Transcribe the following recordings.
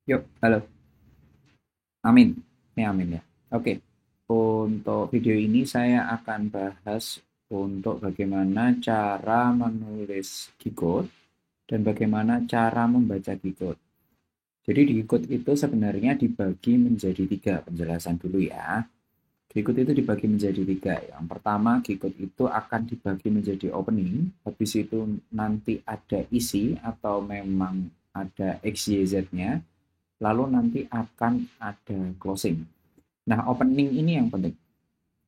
Yuk, halo. Amin. Ini amin ya. Oke. Untuk video ini saya akan bahas untuk bagaimana cara menulis G-code dan bagaimana cara membaca G-code. Jadi di G-code itu sebenarnya dibagi menjadi tiga. Penjelasan dulu ya. G-code itu dibagi menjadi tiga. Yang pertama, G-code itu akan dibagi menjadi opening. Habis itu nanti ada isi atau memang ada XYZ-nya. Lalu nanti akan ada closing. Nah, opening ini yang penting.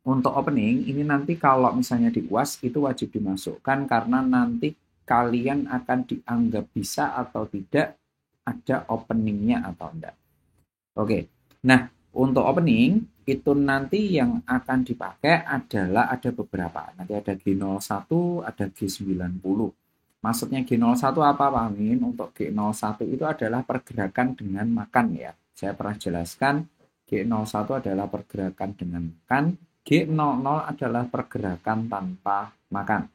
Untuk opening, ini nanti kalau misalnya di UAS itu wajib dimasukkan karena nanti kalian akan dianggap bisa atau tidak ada openingnya atau enggak. Oke, nah untuk opening itu nanti yang akan dipakai adalah ada beberapa. Nanti ada G01, ada G90. Maksudnya G01 apa Pak Amin? Untuk G01 itu adalah pergerakan dengan makan ya. Saya pernah jelaskan G01 adalah pergerakan dengan makan, G00 adalah pergerakan tanpa makan.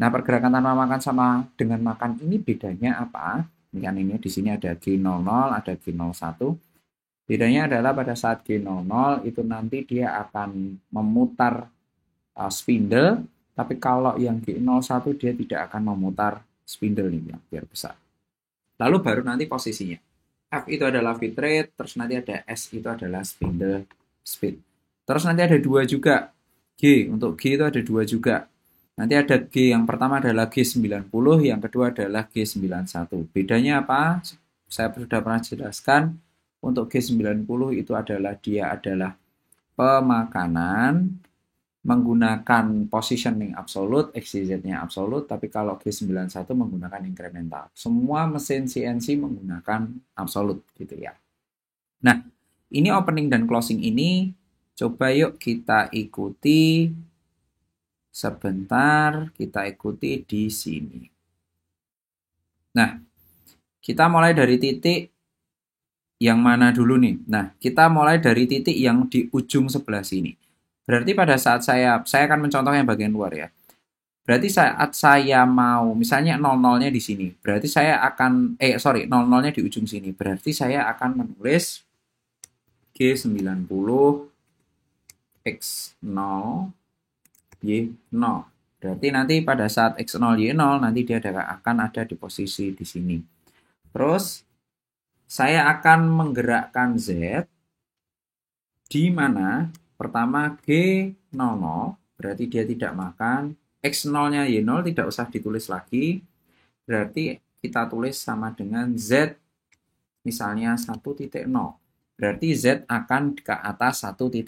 Nah, pergerakan tanpa makan sama dengan makan ini bedanya apa? Ini kan ini di sini ada G00, ada G01. Bedanya adalah pada saat G00 itu nanti dia akan memutar spindle, tapi kalau yang G01 dia tidak akan memutar spindle ini yang biar besar. Lalu baru nanti posisinya. F itu adalah feed rate, terus nanti ada S itu adalah spindle speed. Terus nanti ada dua juga. G, untuk G itu ada dua juga. Nanti ada G yang pertama adalah G90, yang kedua adalah G91. Bedanya apa? Saya sudah pernah jelaskan. Untuk G90 itu adalah dia adalah pemakanan menggunakan positioning absolute, XYZ-nya absolute, tapi kalau G91 menggunakan incremental. Semua mesin CNC menggunakan absolute gitu ya. Nah, ini opening dan closing ini coba yuk kita ikuti sebentar, kita ikuti di sini. Nah, kita mulai dari titik yang mana dulu nih? Nah, kita mulai dari titik yang di ujung sebelah sini. Berarti pada saat saya akan mencontohnya bagian luar ya. Berarti saat saya mau, misalnya 00-nya di sini. Berarti saya akan, 00-nya di ujung sini. Berarti saya akan menulis G90 X0 Y0. Berarti nanti pada saat X0 Y0 nanti dia akan ada di posisi di sini. Terus saya akan menggerakkan Z di mana pertama G00 berarti dia tidak makan, X0-nya Y0 tidak usah ditulis lagi, berarti kita tulis sama dengan Z misalnya 1.0. Berarti Z akan ke atas 1.0.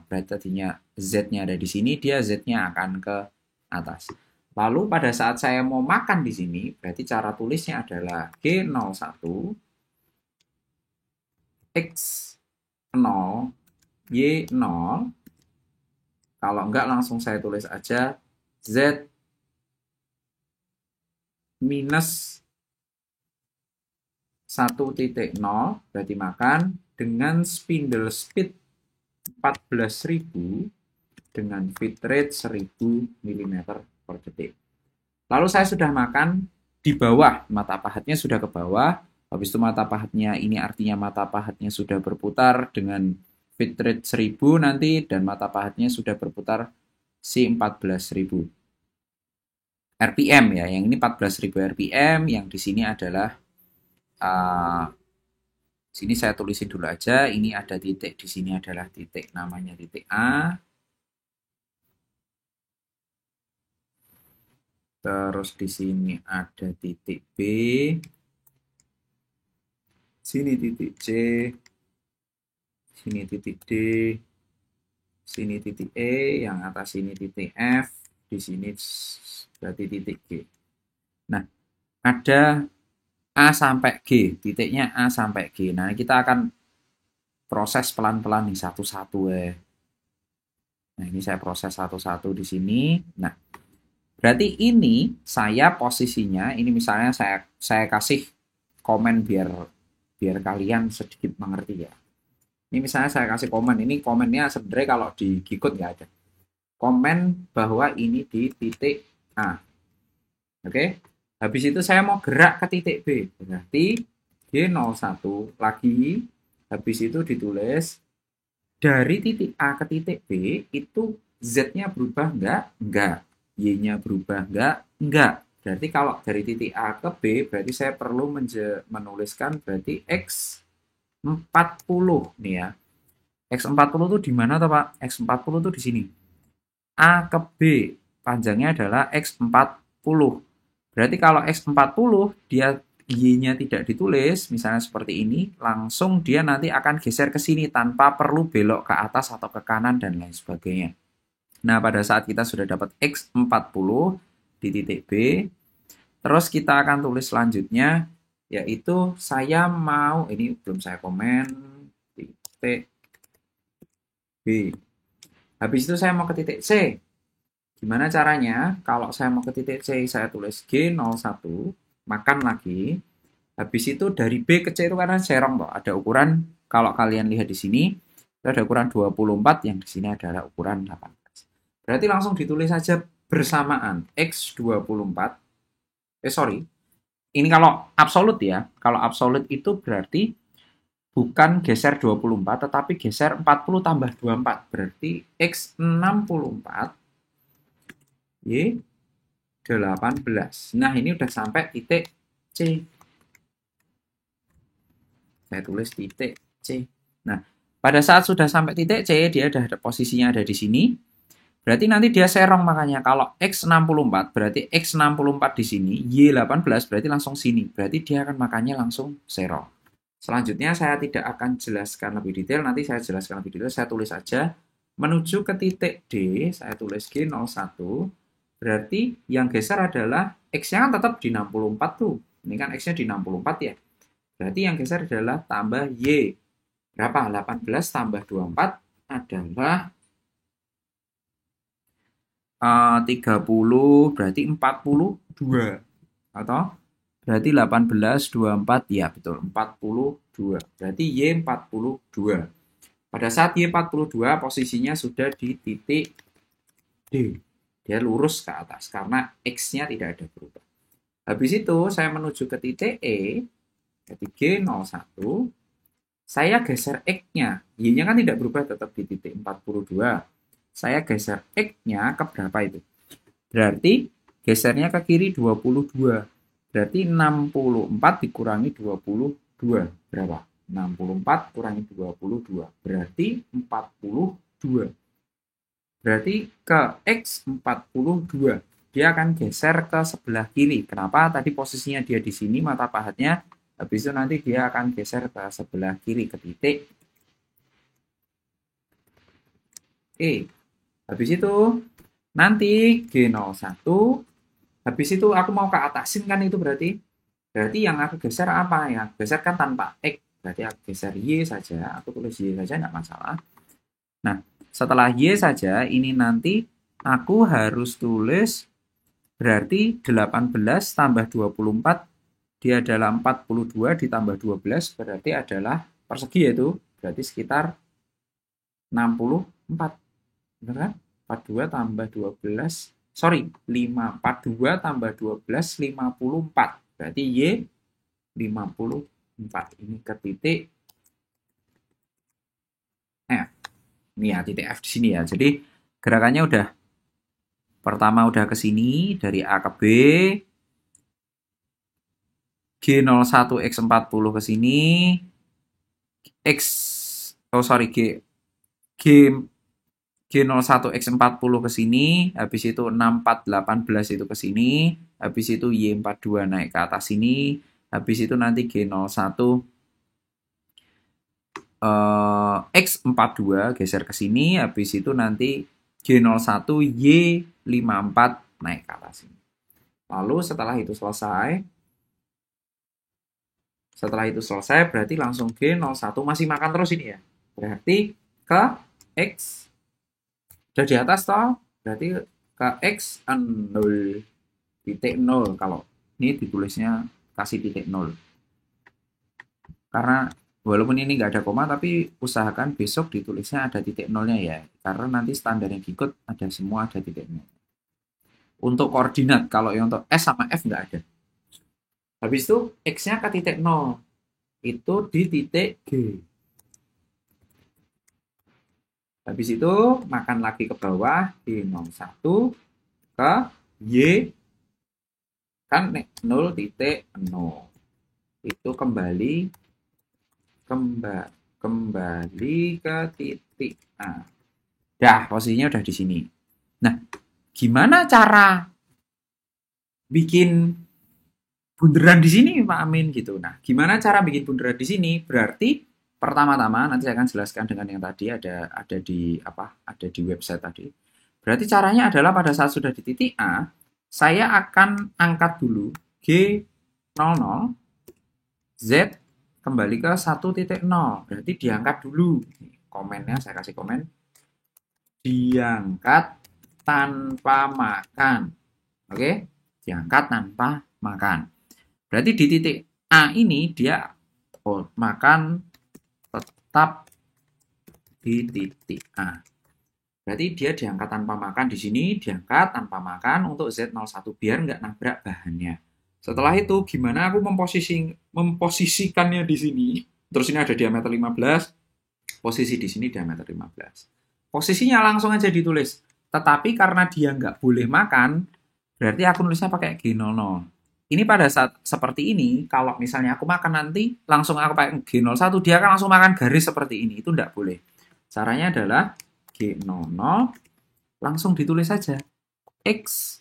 Berarti tadinya Z-nya ada di sini, dia Z-nya akan ke atas. Lalu pada saat saya mau makan di sini, berarti cara tulisnya adalah G01 X0 Y0. Kalau enggak langsung saya tulis aja Z minus 1.0 berarti makan dengan spindle speed 14.000 dengan feed rate 1000 mm per detik. Lalu saya sudah makan di bawah, mata pahatnya sudah ke bawah. Habis itu mata pahatnya ini artinya mata pahatnya sudah berputar dengan feed rate 1000 nanti dan mata pahatnya sudah berputar si 14.000 RPM ya. Yang ini 14.000 RPM, yang di sini adalah sini saya tulisin dulu aja. Ini ada titik di sini adalah titik namanya titik A. Terus di sini ada titik B. Sini titik C. Sini titik D. Sini titik E, yang atas sini titik F, di sini berarti titik G. Nah, ada A sampai G, titiknya A sampai G. Nah, kita akan proses pelan-pelan nih satu-satu ya. Nah, ini saya proses satu-satu di sini. Nah, berarti ini saya posisinya, ini misalnya saya kasih komen biar biar kalian sedikit mengerti ya. Ini misalnya saya kasih komen, ini komennya sebenarnya kalau di Gikut nggak ada. Komen bahwa ini di titik A. Oke, habis itu saya mau gerak ke titik B. Berarti G01 lagi, habis itu ditulis dari titik A ke titik B itu Z-nya berubah enggak? Enggak. Y-nya berubah enggak? Enggak. Berarti kalau dari titik A ke B, berarti saya perlu menuliskan berarti X40 nih ya. X40 itu di mana toh Pak? X40 itu di sini. A ke B, panjangnya adalah X40. Berarti kalau X40 dia Y-nya tidak ditulis, misalnya seperti ini, langsung dia nanti akan geser ke sini tanpa perlu belok ke atas atau ke kanan dan lain sebagainya. Nah, pada saat kita sudah dapat X40 di titik B, terus kita akan tulis selanjutnya, yaitu saya mau, ini belum saya komen, titik B. Habis itu saya mau ke titik C. Gimana caranya? Kalau saya mau ke titik C, saya tulis G01, makan lagi. Habis itu dari B ke C itu karena serong, toh. Ada ukuran, kalau kalian lihat di sini, itu ada ukuran 24, yang di sini adalah ukuran 18. Berarti langsung ditulis saja bersamaan X24. Sorry. Ini kalau absolut ya. Kalau absolut itu berarti bukan geser 24, tetapi geser 40 tambah 24. Berarti X64 Y 18. Nah, ini udah sampai titik C. Saya tulis titik C. Nah, pada saat sudah sampai titik C, dia ada posisinya ada di sini. Berarti nanti dia serong, makanya kalau X64 berarti X64 di sini, Y18 berarti langsung sini. Berarti dia akan makanya langsung serong. Selanjutnya saya tidak akan jelaskan lebih detail, nanti saya jelaskan lebih detail, saya tulis saja menuju ke titik D, saya tulis G01. Berarti yang geser adalah X-nya kan tetap di 64 tuh. Ini kan X-nya di 64 ya. Berarti yang geser adalah tambah Y. Berapa? 18 tambah 24 adalah 30, berarti 42. Atau berarti 18, 24, ya betul, 42. Berarti Y 42. Pada saat Y 42, posisinya sudah di titik D. Dia lurus ke atas, karena X-nya tidak ada berubah. Habis itu, saya menuju ke titik E, titik G01, saya geser X-nya. Y-nya kan tidak berubah, tetap di titik 42. Saya geser X-nya ke berapa itu? Berarti gesernya ke kiri 22. Berarti 64 dikurangi 22. Berapa? 64 kurangi 22. Berarti 42. Berarti ke X42. Dia akan geser ke sebelah kiri. Kenapa? Tadi posisinya dia di sini, mata pahatnya. Habis itu nanti dia akan geser ke sebelah kiri, ke titik E. Habis itu nanti G01. Habis itu aku mau ke atasin kan, itu berarti yang aku geser apa ya? Geser kan tanpa X. Berarti aku geser Y saja. Aku tulis Y saja, enggak masalah. Nah, setelah Y saja, ini nanti aku harus tulis berarti 18 tambah 24, dia adalah 42 ditambah 12, berarti adalah persegi, yaitu berarti sekitar 64. Benar kan? 42 tambah 12, sorry, 42 tambah 12, 54. Berarti Y 54. Ini ke titik F. Ini ya, titik F di sini ya. Jadi gerakannya udah, pertama udah ke sini, dari A ke B, G01 X40 ke sini, G01 X40 ke sini, habis itu 64 18 itu ke sini, habis itu Y42 naik ke atas sini, habis itu nanti G01 X42 geser ke sini, habis itu nanti G01 Y54 naik ke atas sini. Lalu setelah itu selesai, berarti langsung G01 masih makan terus ini ya. Berarti ke X udah di atas toh, berarti ke X 0, titik 0. Kalau ini ditulisnya kasih titik 0. Karena walaupun ini nggak ada koma, tapi usahakan besok ditulisnya ada titik 0-nya ya. Karena nanti standarnya Gigot ada semua ada titik 0. Untuk koordinat, kalau yang untuk S sama F nggak ada. Habis itu X-nya ke titik 0. itu di titik G. Habis itu makan lagi ke bawah G01 ke Y kan 0,0. Itu kembali ke titik A. Dah, posisinya udah di sini. Nah, gimana cara bikin bunderan di sini, Pak Amin gitu. Nah, gimana cara bikin bunderan di sini? Berarti pertama-tama nanti saya akan jelaskan dengan yang tadi ada di apa? Ada di website tadi. Berarti caranya adalah pada saat sudah di titik A, saya akan angkat dulu G00 Z kembali ke 1.0. Berarti diangkat dulu. Komennya saya kasih komen. Diangkat tanpa makan. Oke? Diangkat tanpa makan. Berarti di titik A ini dia makan tetap di titik A. Berarti dia diangkat tanpa makan di sini, diangkat tanpa makan untuk Z01 biar nggak nabrak bahannya. Setelah itu gimana aku memposisikannya di sini? Terus ini ada diameter 15, posisi di sini diameter 15. Posisinya langsung aja ditulis. Tetapi karena dia nggak boleh makan, berarti aku nulisnya pakai G00. Ini pada saat seperti ini, kalau misalnya aku makan nanti, langsung aku pakai G01, dia akan langsung makan garis seperti ini. Itu enggak boleh. Caranya adalah G00, langsung ditulis saja. X,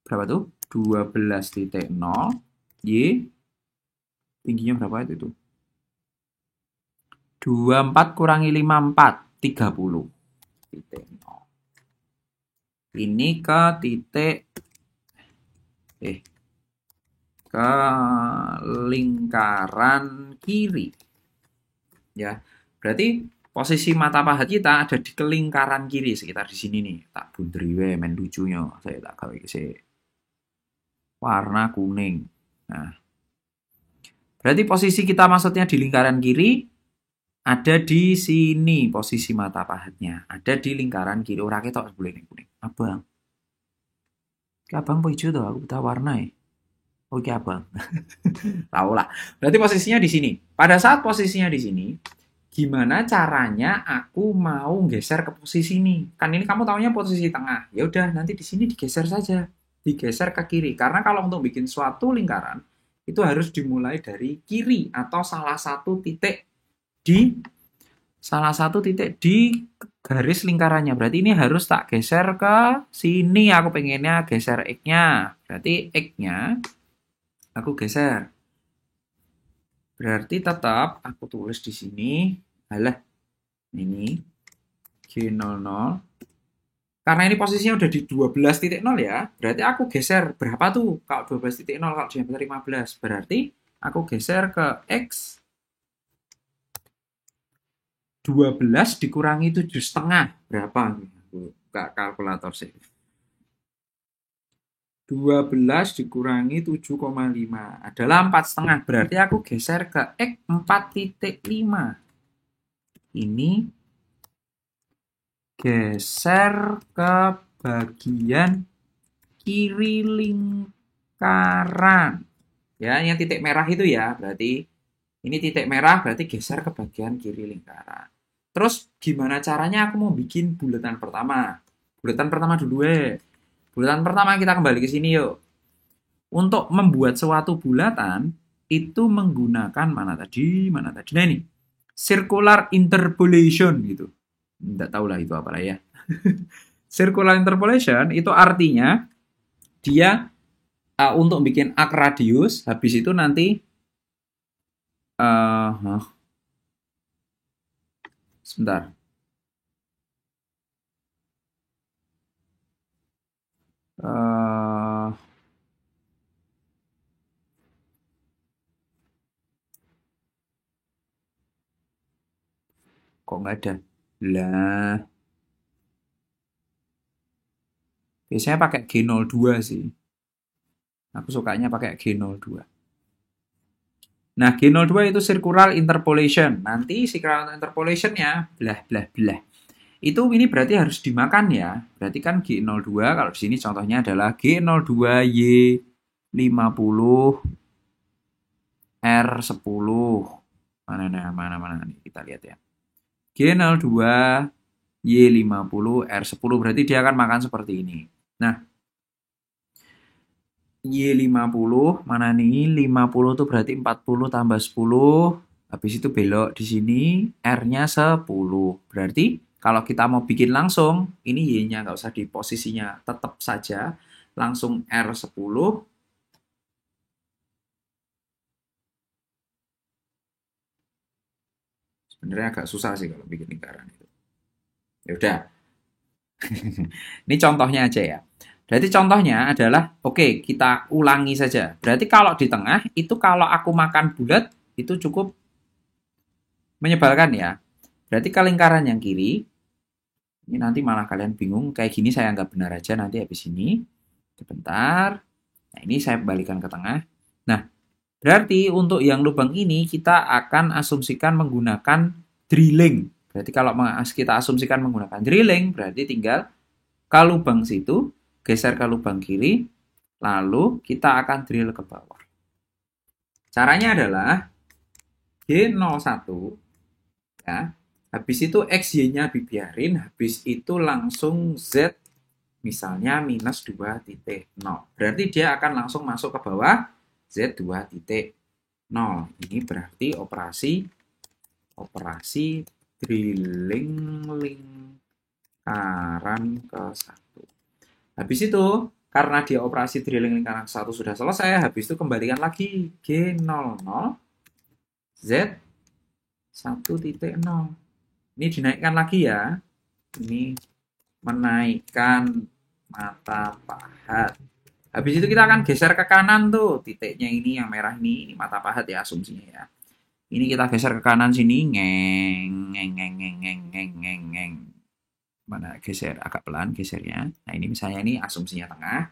berapa tuh? 12.0, Y, tingginya berapa itu? 24 kurangi 54, 30. Ini ke titik, ke lingkaran kiri. Ya, berarti posisi mata pahat kita ada di kelingkaran kiri sekitar di sini nih. Tak bunderi we men lucunya. Saya tak gawe warna kuning. Nah, berarti posisi kita maksudnya di lingkaran kiri ada di sini posisi mata pahatnya. Ada di lingkaran kiri. Ora ketok boleh ning kuning. Abang. Abang po hijau tuh aku buta warna ya. Oke abang. Tahu lah. Berarti posisinya di sini. Pada saat posisinya di sini, gimana caranya aku mau geser ke posisi ini? Kan ini kamu taunya posisi tengah. Ya udah, nanti di sini digeser saja. Digeser ke kiri. Karena kalau untuk bikin suatu lingkaran, itu harus dimulai dari kiri atau salah satu titik di garis lingkarannya. Berarti ini harus tak geser ke sini. Aku pengennya geser X-nya. Berarti X-nya aku geser. Berarti tetap aku tulis di sini. Alah, ini G00. Karena ini posisinya udah di 12.0 ya. Berarti aku geser berapa tuh? Kalau 12.0, kalau diameter 15. Berarti aku geser ke X 12 dikurangi 7,5. Berapa? Buka kalkulator sih. 12 dikurangi 7,5 adalah 4,5. Berarti aku geser ke X 4.5. Ini geser ke bagian kiri lingkaran. Ya, yang titik merah itu ya. Berarti ini titik merah berarti geser ke bagian kiri lingkaran. Terus gimana caranya aku mau bikin bulatan pertama? Bulatan pertama dulu Bulatan pertama kita kembali ke sini yuk. Untuk membuat suatu bulatan itu menggunakan mana tadi? Nah ini circular interpolation gitu. Nggak tahu lah itu apa lah ya. Circular interpolation itu artinya dia untuk bikin arc radius, habis itu nanti sebentar. Kok nggak ada? Lah. Biasanya pakai G02 sih. Aku sukanya pakai G02. Nah, G02 itu circular interpolation. Nanti circular interpolation-nya belah. Itu ini berarti harus dimakan ya. Berarti kan G02 kalau di sini contohnya adalah G02Y50 R10. Mana nih, kita lihat ya. G02, Y50, R10, berarti dia akan makan seperti ini. Nah, Y50, mana nih? 50 itu berarti 40 tambah 10. Habis itu belok di sini, R-nya 10. Berarti kalau kita mau bikin langsung, ini Y-nya nggak usah di posisinya, tetap saja. Langsung R10. Sebenarnya agak susah sih kalau bikin lingkaran itu. Ya udah. Ini contohnya aja ya. Berarti contohnya adalah, oke, kita ulangi saja. Berarti kalau di tengah, itu kalau aku makan bulat, itu cukup menyebalkan ya. Berarti ke lingkaran yang kiri, ini nanti malah kalian bingung, kayak gini saya anggap benar aja nanti habis ini. Sebentar. Nah, ini saya kembalikan ke tengah. Nah, berarti untuk yang lubang ini kita akan asumsikan menggunakan drilling. Berarti kalau kita asumsikan menggunakan drilling, berarti tinggal ke lubang situ, geser ke lubang kiri, lalu kita akan drill ke bawah. Caranya adalah G01, ya, habis itu XY-nya dibiarin, habis itu langsung Z, misalnya minus 2,0. Berarti dia akan langsung masuk ke bawah Z 2,0. Ini berarti operasi drilling lingkaran ke 1. Habis itu, karena dia operasi drilling lingkaran ke 1 sudah selesai, habis itu kembalikan lagi G00 Z 1,0. Ini dinaikkan lagi ya. Ini menaikkan mata pahat. Habis itu kita akan geser ke kanan tuh. Titiknya ini yang merah ini mata pahat ya asumsinya ya. Ini kita geser ke kanan sini. Ngeng. Mana geser agak pelan gesernya. Nah, ini misalnya ini asumsinya tengah.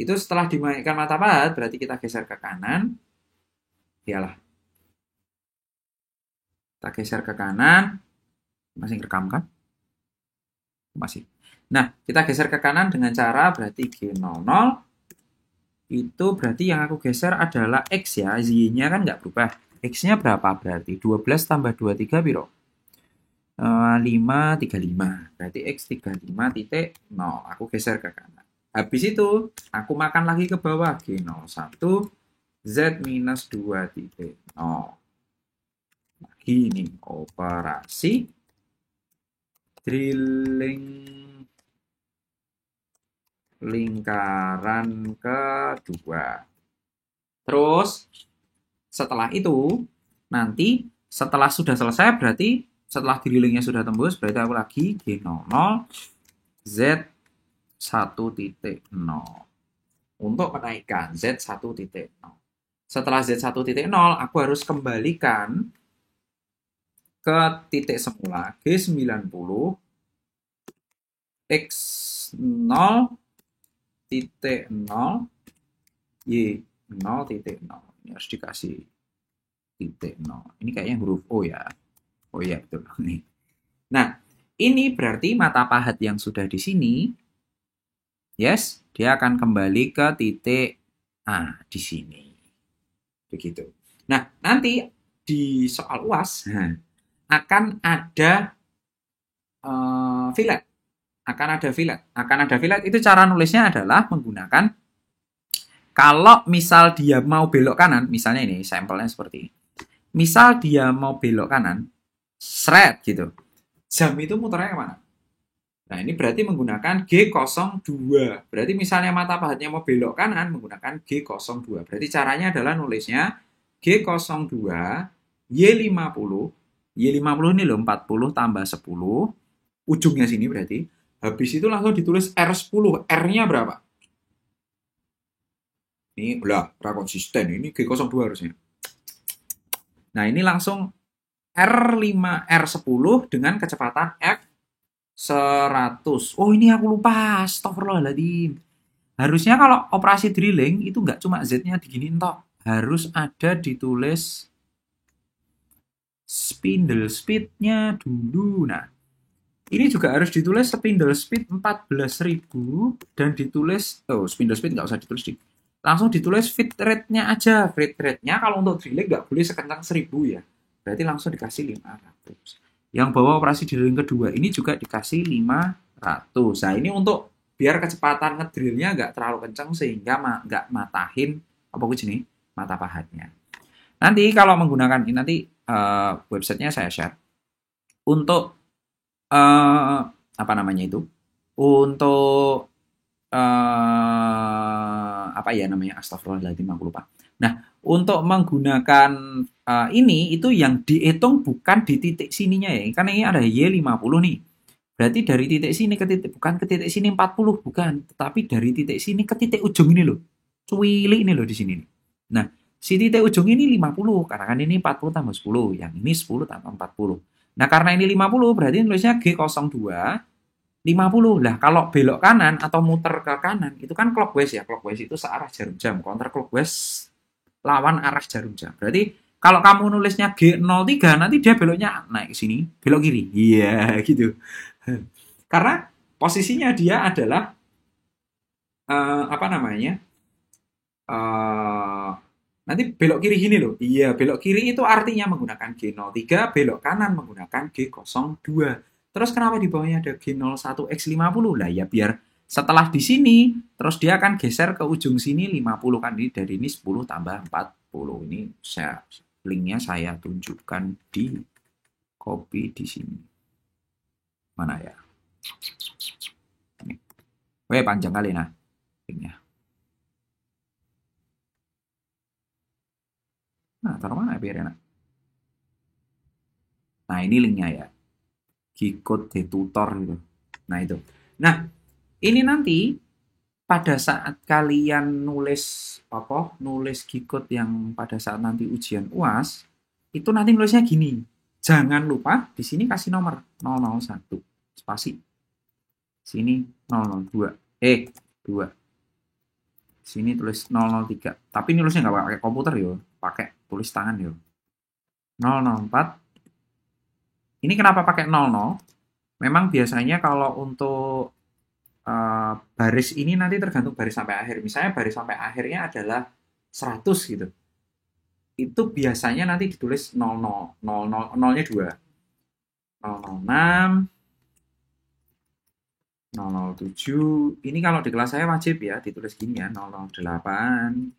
Itu setelah dinaikkan mata pahat berarti kita geser ke kanan. Iyalah. Kita geser ke kanan. Masih rekam kan? Masih. Nah, kita geser ke kanan dengan cara berarti G00 itu berarti yang aku geser adalah X ya, Y-nya kan nggak berubah. X-nya berapa berarti? 12 tambah 23 biro? 5,35. Berarti X 35,0. Aku geser ke kanan. Habis itu, aku makan lagi ke bawah. G01, Z minus 2,0. Lagi ini, operasi drilling lingkaran kedua. Terus setelah itu nanti setelah sudah selesai berarti setelah drillingnya sudah tembus berarti aku lagi G00 Z 1,0 untuk menaikkan Z 1,0. Setelah Z 1,0 aku harus kembalikan ke titik semula G90 X0,0 Y0,0. Ini harus dikasih titik 0. Ini kayaknya huruf O ya. Oh iya betul. Nah, ini berarti mata pahat yang sudah di sini, yes, dia akan kembali ke titik A di sini. Begitu. Nah, nanti di soal UAS akan ada fillet. Akan ada fillet itu cara nulisnya adalah menggunakan kalau misal dia mau belok kanan, misalnya ini sampelnya seperti ini. Misal dia mau belok kanan, seret gitu. Jam itu muternya kemana? Nah, ini berarti menggunakan G02. Berarti misalnya mata pahatnya mau belok kanan, menggunakan G02. Berarti caranya adalah nulisnya G02, Y50. Y50 ini loh, 40 tambah 10. Ujungnya sini berarti. Habis itu langsung ditulis R10. R-nya berapa? Ini belah, konsisten. Ini G02 harusnya. Nah, ini langsung R10 dengan kecepatan F100. Oh, ini aku lupa. Astagfirullahaladzim. Harusnya kalau operasi drilling itu nggak cuma Z-nya diginiin toh. Harus ada ditulis spindle speed-nya dulu. Nah, ini juga harus ditulis spindle speed 14.000 dan ditulis, spindle speed nggak usah ditulis di langsung ditulis feed rate-nya aja. Feed rate-nya kalau untuk drilling nggak boleh sekencang 1000 ya. Berarti langsung dikasih 500. Yang bawa operasi drilling kedua ini juga dikasih 500. Nah ini untuk biar kecepatan ngedrillnya nggak terlalu kencang sehingga nggak matahin apa nih mata pahatnya. Nanti kalau menggunakan ini nanti websitenya saya share untuk apa namanya itu untuk apa ya namanya astagfirullahaladzim aku lupa. Nah untuk menggunakan ini itu yang dihitung bukan di titik sininya ya, karena ini ada Y50 nih. Berarti dari titik sini ke titik, bukan ke titik sini 40, bukan. Tetapi dari titik sini ke titik ujung ini loh. Cuili ini loh di sini. Nah, si titik ujung ini 50, karena kan ini 40 tambah 10. Yang ini 10 tambah 40. Nah, karena ini 50, berarti tulisnya G02, 50. Lah, kalau belok kanan atau muter ke kanan, itu kan clockwise ya. Clockwise itu searah jarum jam. Counter clockwise lawan arah jarum jam. Berarti kalau kamu nulisnya G03, nanti dia beloknya naik ke sini, belok kiri. Iya, gitu. Karena posisinya dia adalah apa namanya? Nanti belok kiri gini loh. Iya, belok kiri itu artinya menggunakan G03, belok kanan menggunakan G02. Terus kenapa di bawahnya ada G01X50? Lah ya biar setelah di sini, terus dia akan geser ke ujung sini 50 kan. Ini dari ini 10 tambah 40. Ini linknya saya tunjukkan di copy di sini. Mana ya? Ini. Weh, panjang kali nah linknya. Nah, taruh mana biar enak. Nah, ini linknya ya. Gcode di tutor gitu. Nah, itu. Nah, ini nanti pada saat kalian nulis nulis Gcode yang pada saat nanti ujian UAS, itu nanti nulisnya gini. Jangan lupa di sini kasih nomor 001 spasi. Sini 002. 2. Sini tulis 003. Tapi nulisnya nggak pakai komputer yo, pakai tulis tangan yo. 004. Ini kenapa pakai 00? Memang biasanya kalau untuk baris ini nanti tergantung baris sampai akhir. Misalnya baris sampai akhirnya adalah 100 gitu. Itu biasanya nanti ditulis 00, 00, 0-nya 2. 006, 007. Ini kalau di kelas saya wajib ya ditulis gini ya, 008,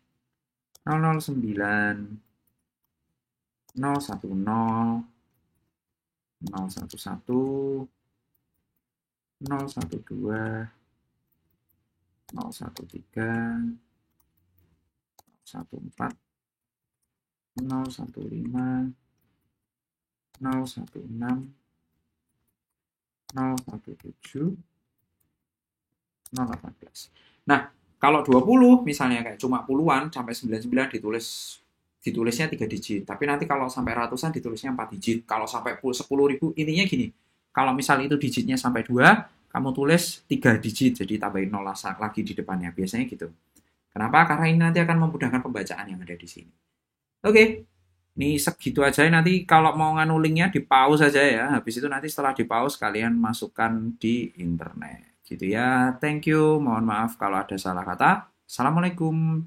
009, 010, 011, 012, 013, 014, 015, 016, 017, 018. Nah, kalau 20 misalnya kayak cuma puluhan sampai 99 ditulisnya 3 digit. Tapi nanti kalau sampai ratusan ditulisnya 4 digit. Kalau sampai 10.000 intinya gini. Kalau misalnya itu digitnya sampai 2, kamu tulis 3 digit jadi tambahin 0 lagi di depannya. Biasanya gitu. Kenapa? Karena ini nanti akan memudahkan pembacaan yang ada di sini. Oke. Ini segitu aja, nanti kalau mau nganu linknya di pause aja ya. Habis itu nanti setelah di pause kalian masukkan di internet. Gitu ya. Thank you. Mohon maaf kalau ada salah kata. Assalamualaikum.